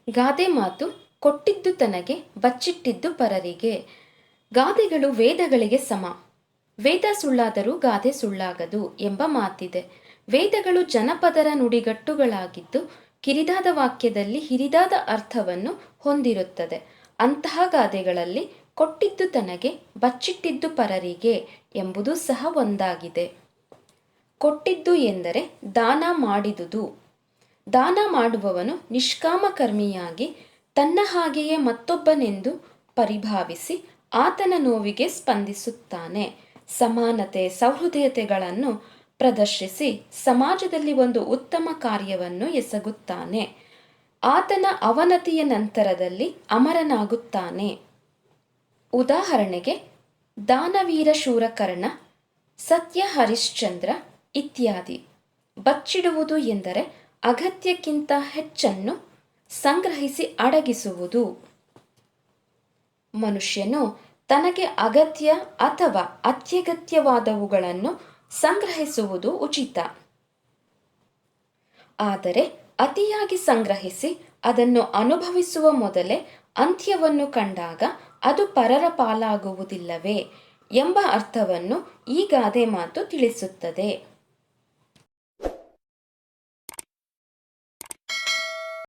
ಗಾದೆ ಮಾತು ಕೊಟ್ಟಿದ್ದು ತನಗೆ ಬಚ್ಚಿಟ್ಟಿದ್ದು ಪರರಿಗೆ. ಗಾದೆಗಳು ವೇದಗಳಿಗೆ ಸಮ. ವೇದ ಸುಳ್ಳಾದರೂ ಗಾದೆ ಸುಳ್ಳಾಗದು ಎಂಬ ಮಾತಿದೆ. ವೇದಗಳು ಜನಪದರ ನುಡಿಗಟ್ಟುಗಳಾಗಿದ್ದು ಕಿರಿದಾದ ವಾಕ್ಯದಲ್ಲಿ ಹಿರಿದಾದ ಅರ್ಥವನ್ನು ಹೊಂದಿರುತ್ತದೆ. ಅಂತಹ ಗಾದೆಗಳಲ್ಲಿ ಕೊಟ್ಟಿದ್ದು ತನಗೆ ಬಚ್ಚಿಟ್ಟಿದ್ದು ಪರರಿಗೆ ಎಂಬುದು ಸಹ ಒಂದಾಗಿದೆ. ಕೊಟ್ಟಿದ್ದು ಎಂದರೆ ದಾನ ಮಾಡಿದುದು. ದಾನ ಮಾಡುವವನು ನಿಷ್ಕಾಮ ಕರ್ಮಿಯಾಗಿ ತನ್ನ ಹಾಗೆಯೇ ಮತ್ತೊಬ್ಬನೆಂದು ಪರಿಭಾವಿಸಿ ಆತನ ನೋವಿಗೆ ಸ್ಪಂದಿಸುತ್ತಾನೆ. ಸಮಾನತೆ, ಸಹೃದಯತೆಗಳನ್ನು ಪ್ರದರ್ಶಿಸಿ ಸಮಾಜದಲ್ಲಿ ಒಂದು ಉತ್ತಮ ಕಾರ್ಯವನ್ನು ಎಸಗುತ್ತಾನೆ. ಆತನ ಅವನತಿಯ ನಂತರದಲ್ಲಿ ಅಮರನಾಗುತ್ತಾನೆ. ಉದಾಹರಣೆಗೆ ದಾನವೀರ ಶೂರಕರ್ಣ, ಸತ್ಯ ಹರಿಶ್ಚಂದ್ರ ಇತ್ಯಾದಿ. ಬಚ್ಚಿಡುವುದು ಎಂದರೆ ಅಗತ್ಯಕ್ಕಿಂತ ಹೆಚ್ಚನ್ನು ಸಂಗ್ರಹಿಸಿ ಅಡಗಿಸುವುದು. ಮನುಷ್ಯನು ತನಗೆ ಅಗತ್ಯ ಅಥವಾ ಅತ್ಯಗತ್ಯವಾದವುಗಳನ್ನು ಸಂಗ್ರಹಿಸುವುದು ಉಚಿತ. ಆದರೆ ಅತಿಯಾಗಿ ಸಂಗ್ರಹಿಸಿ ಅದನ್ನು ಅನುಭವಿಸುವ ಮೊದಲೇ ಅಂತ್ಯವನ್ನು ಕಂಡಾಗ ಅದು ಪರರ ಪಾಲಾಗುವುದಿಲ್ಲವೇ ಎಂಬ ಅರ್ಥವನ್ನು ಈ ಗಾದೆ ಮಾತು ತಿಳಿಸುತ್ತದೆ.